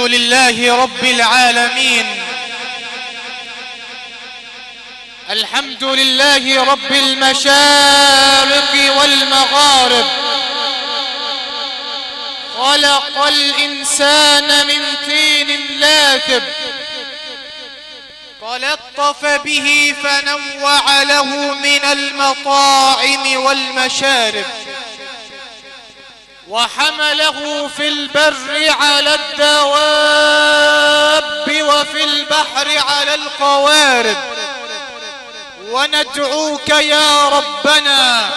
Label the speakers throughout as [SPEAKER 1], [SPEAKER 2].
[SPEAKER 1] لله رب العالمين. الحمد لله رب المشارق والمغارب. خلق الإنسان من طين لاذب، فلطف به فنوع له من المطاعم والمشارب، وحمله في البر على الدواب وفي البحر على القوارب. وندعوك يا ربنا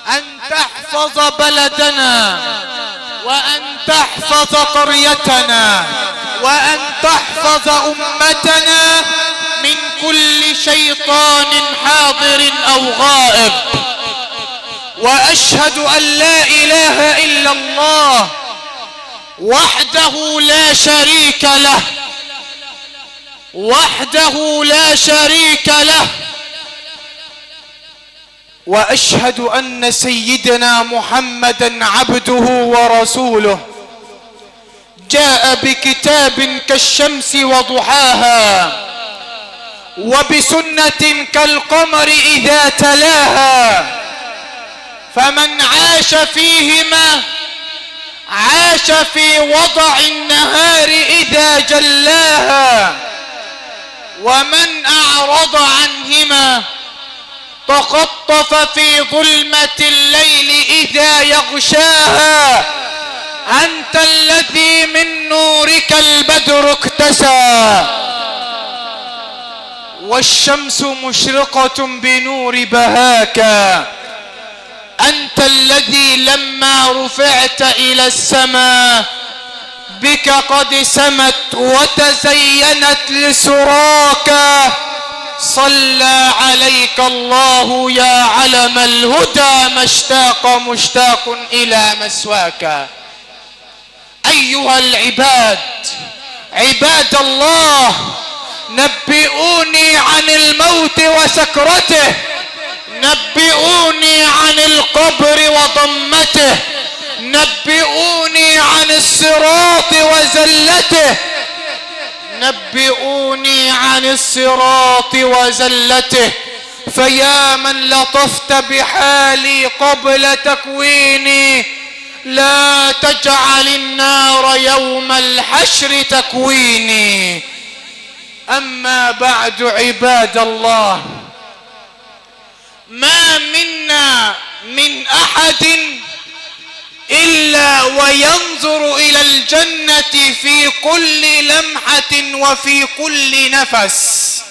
[SPEAKER 1] أن تحفظ بلدنا، وأن تحفظ قريتنا، وأن تحفظ أمتنا من كل شيطان حاضر أو غائب. وأشهد أن لا إله إلا الله وحده لا شريك له، وحده لا شريك له. وأشهد أن سيدنا محمدا عبده ورسوله، جاء بكتاب كالشمس وضحاها، وبسنة كالقمر إذا تلاها. فمن عاش فيهما عاش في وضع النهار إذا جلاها، ومن أعرض عنهما تخطف في ظلمة الليل إذا يغشاها. أنت الذي من نورك البدر اكتسى، والشمس مشرقة بنور بهاك. أنت الذي لما رفعت إلى السماء بك قد سمت وتزينت لسراك. صلى عليك الله يا علم الهدى، مشتاق إلى مسواك. أيها العباد، عباد الله، نبئوني عن الموت وسكرته، نبئوني عن القبر وضمته، نبئوني عن الصراط وزلته، نبئوني عن الصراط وزلته. فيا من لطفت بحالي قبل تكويني، لا تجعل النار يوم الحشر تكويني. أما بعد عباد الله، ما منا من أحد إلا وينظر إلى الجنة في كل لمحة وفي كل نفس.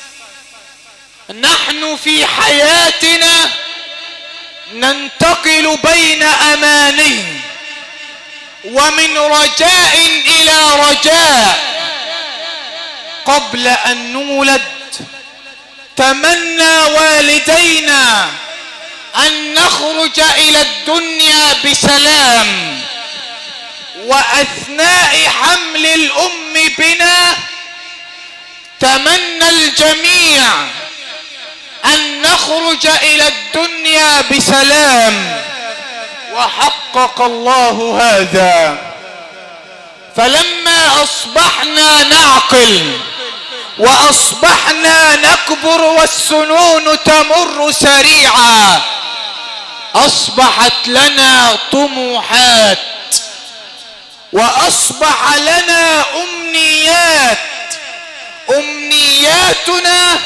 [SPEAKER 1] نحن في حياتنا ننتقل بين أماني، ومن رجاء إلى رجاء. قبل أن نولد تمنى والدينا أن نخرج إلى الدنيا بسلام، وأثناء حمل الأم بنا تمنى الجميع أن نخرج إلى الدنيا بسلام، وحقق الله هذا. فلما أصبحنا نعقل وأصبحنا نكبر والسنون تمر سريعا، أصبحت لنا طموحات، وأصبح لنا أمنيات. أمنياتنا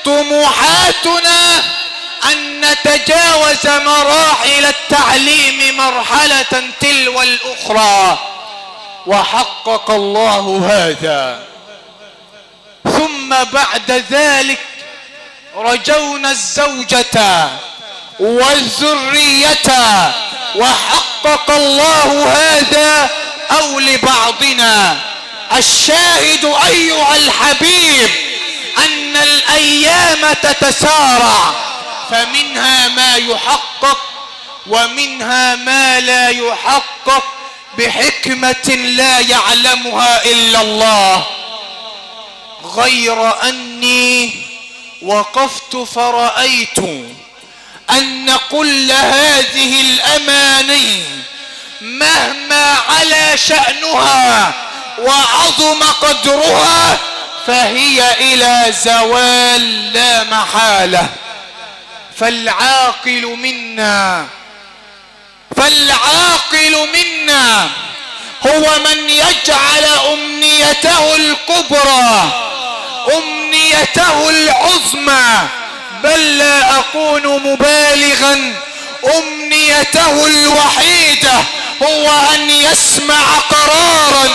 [SPEAKER 1] طموحاتنا أن نتجاوز مراحل التعليم مرحلة تلو الأخرى، وحقق الله هذا. ثم بعد ذلك رجونا الزوجة والذرية، وحقق الله هذا أو لبعضنا. الشاهد أيها الحبيب أن الأيام تتسارع، فمنها ما يحقق ومنها ما لا يحقق بحكمة لا يعلمها إلا الله. غير أني وقفت فرأيت أن كل هذه الأماني مهما علا شأنها وعظم قدرها فهي إلى زوال لا محالة. فالعاقل منا هو من يجعل أمنيته الكبرى، أمنيته العظمى، بل لا أكون مبالغا، أمنيته الوحيدة هو أن يسمع قرارا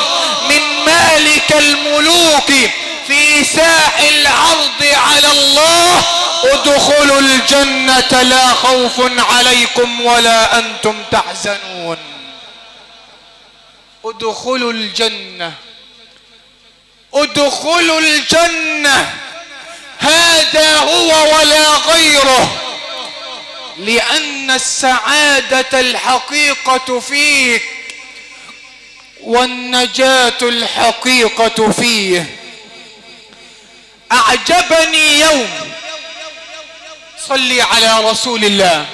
[SPEAKER 1] من مالك الملوك في ساح العرض على الله: ادخلوا الجنة لا خوف عليكم ولا أنتم تحزنون. ادخلوا الجنة، ادخلوا الجنة، هذا هو ولا غيره، لأن السعادة الحقيقة فيك والنجاة الحقيقة فيه. أعجبني يوم، صلي على رسول الله،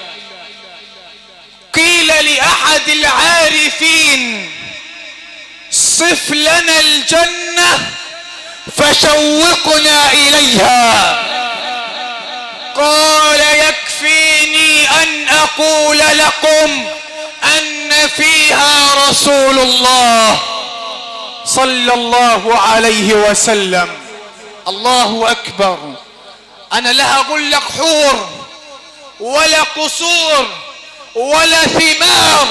[SPEAKER 1] قيل لأحد العارفين: صف لنا الجنة فشوقنا إليها. قال: يكفيني أن أقول لكم أن فيها رسول الله صلى الله عليه وسلم. الله أكبر. أنا لا أقول لك حور ولا قصور ولا ثمار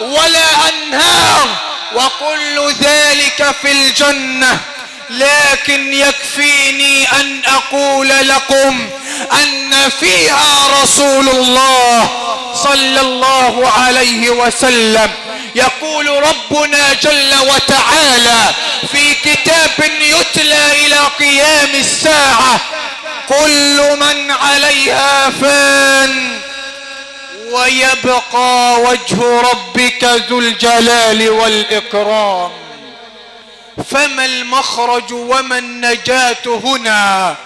[SPEAKER 1] ولا أنهار، وكل ذلك في الجنة، لكن يكفيني أن أقول لكم أن فيها رسول الله صلى الله عليه وسلم. يقول ربنا جل وتعالى في كتاب يتلى إلى قيام الساعة: كل من عليها فان ويبقى وجه ربك ذو الجلال والإكرام. فما المخرج وما النجاة هنا؟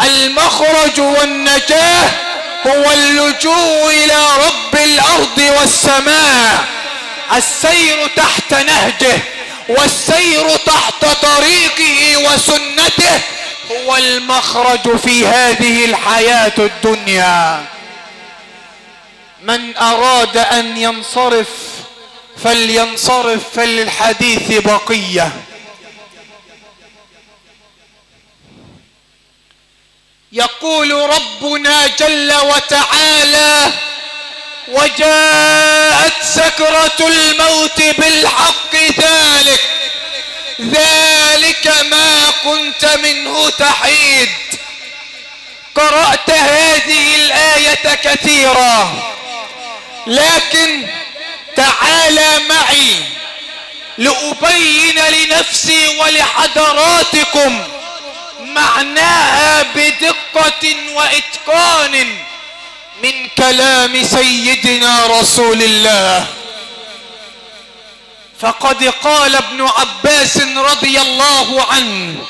[SPEAKER 1] المخرج والنجاة هو اللجوء إلى رب الأرض والسماء، السير تحت نهجه والسير تحت طريقه وسنته هو المخرج في هذه الحياة الدنيا. من أراد أن ينصرف فلينصرف، فللحديث بقية. يقول ربنا جل وتعالى: وجاءت سكرة الموت بالحق، ذلك ما كنت منه تحيد. قرأت هذه الآية كثيرا، لكن تعالى معي لأبين لنفسي ولحضراتكم معناها بدقة وإتقان من كلام سيدنا رسول الله. فقد قال ابن عباس رضي الله عنه: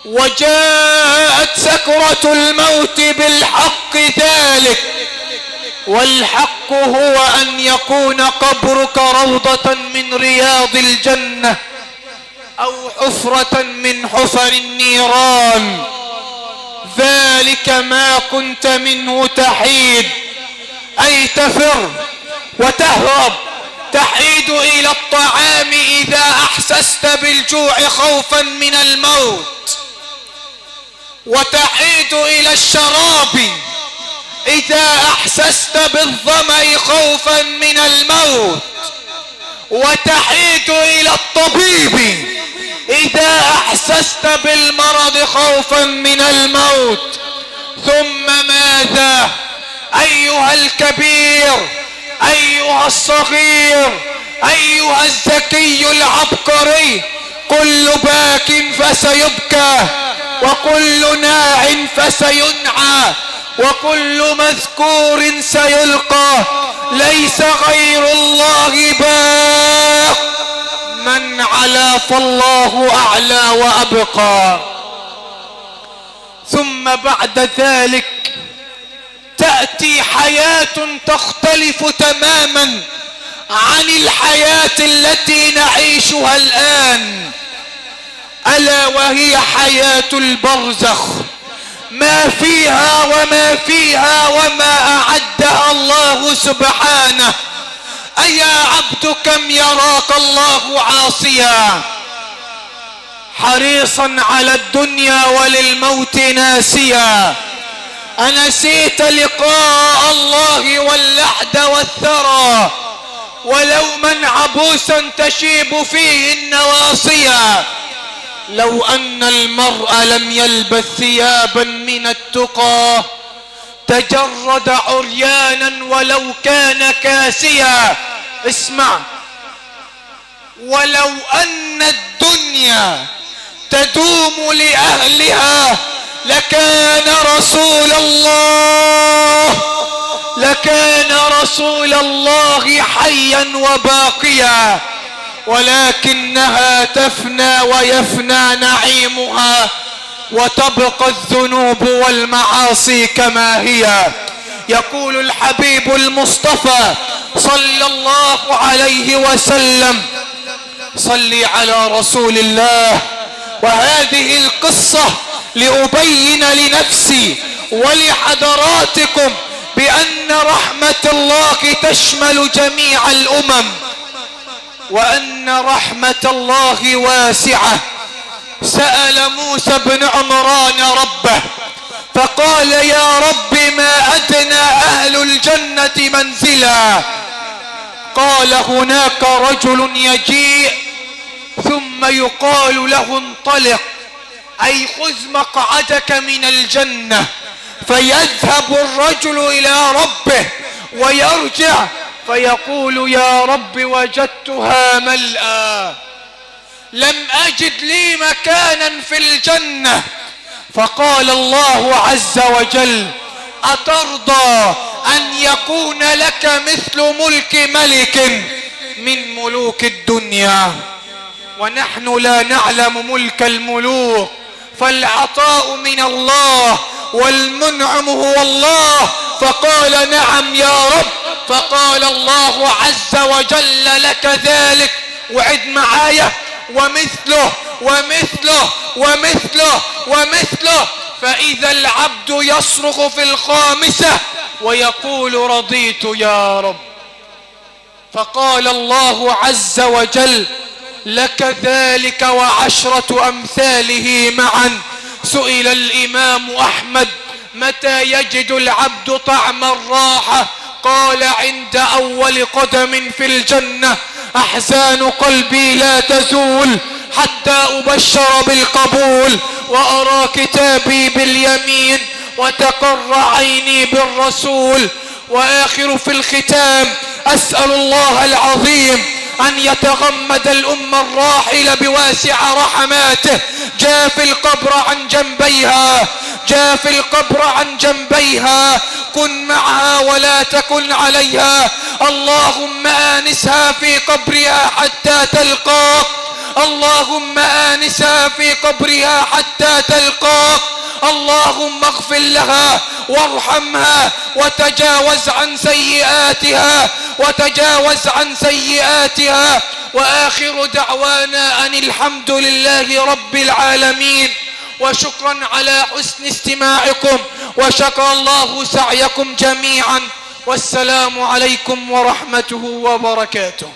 [SPEAKER 1] وجاءت سكرة الموت بالحق ذلك، والحق هو أن يكون قبرك روضة من رياض الجنة أو حفرة من حفر النيران، ذلك ما كنت منه تحيد، أي تفر وتهرب. تحيد إلى الطعام إذا أحسست بالجوع خوفا من الموت، وتحيد إلى الشراب إذا أحسست بالظمأ خوفا من الموت، وتحيد إلى الطبيب إذا أحسست بالمرض خوفا من الموت. ثم ماذا؟ أيها الكبير، أيها الصغير، أيها الذكي العبقري، كل باك فسيبكى، وكل ناع فسينعى، وكل مذكور سيلقى، ليس غير الله باق، من علا فالله أعلى وأبقى. ثم بعد ذلك تأتي حياة تختلف تماما عن الحياة التي نعيشها الآن، ألا وهي حياة البرزخ، ما فيها وما أعدها الله سبحانه. أيا عبد كم يراك الله عاصيا، حريصا على الدنيا وللموت ناسيا، أنسيت لقاء الله واللحد والثرى، ولوما عبوسا تشيب فيه النواصيا. لو أن المرء لم يلبس ثيابا من التقى تجرد عريانا ولو كان كاسيا. اسمع، ولو أن الدنيا تدوم لأهلها لكان رسول الله حيا وباقيا، ولكنها تفنى ويفنى نعيمها، وتبقى الذنوب والمعاصي كما هي. يقول الحبيب المصطفى صلى الله عليه وسلم: صلي على رسول الله. وهذه القصة لأبين لنفسي ولحضراتكم بأن رحمة الله تشمل جميع الأمم، وأن رحمة الله واسعة. سأل موسى بن عمران ربه فقال: يا رب ما أدنى أهل الجنة منزلا؟ قال: هناك رجل يجيء ثم يقال له انطلق، أي خذ مقعدك من الجنة، فيذهب الرجل إلى ربه ويرجع فيقول: يا رب وجدتها ملأى، لم أجد لي مكانا في الجنة. فقال الله عز وجل: أترضى أن يكون لك مثل ملك ملك من ملوك الدنيا؟ ونحن لا نعلم ملك الملوك، فالعطاء من الله والمنعم هو الله. فقال: نعم يا رب. فقال الله عز وجل: لك ذلك، وعد معايا، ومثله ومثله ومثله ومثله. فإذا العبد يصرخ في الخامسة ويقول: رضيت يا رب. فقال الله عز وجل: لك ذلك وعشرة أمثاله معا. سئل الإمام أحمد: متى يجد العبد طعم الراحة؟ قال: عند أول قدم في الجنة. أحزان قلبي لا تزول حتى أبشر بالقبول، وأرى كتابي باليمين، وتقر عيني بالرسول. وآخر في الختام: أسأل الله العظيم أن يتغمد الأمة الراحلة بواسع رحماته. جاف القبر عن جنبيها، كن معها ولا تكن عليها. اللهم آنسها في قبرها حتى تلقاك، اللهم آنسها في قبرها حتى تلقاك. اللهم اغفر لها وارحمها وتجاوز عن سيئاتها وآخر دعوانا أن الحمد لله رب العالمين. وشكرا على حسن استماعكم، وشكر الله سعيكم جميعا، والسلام عليكم ورحمته وبركاته.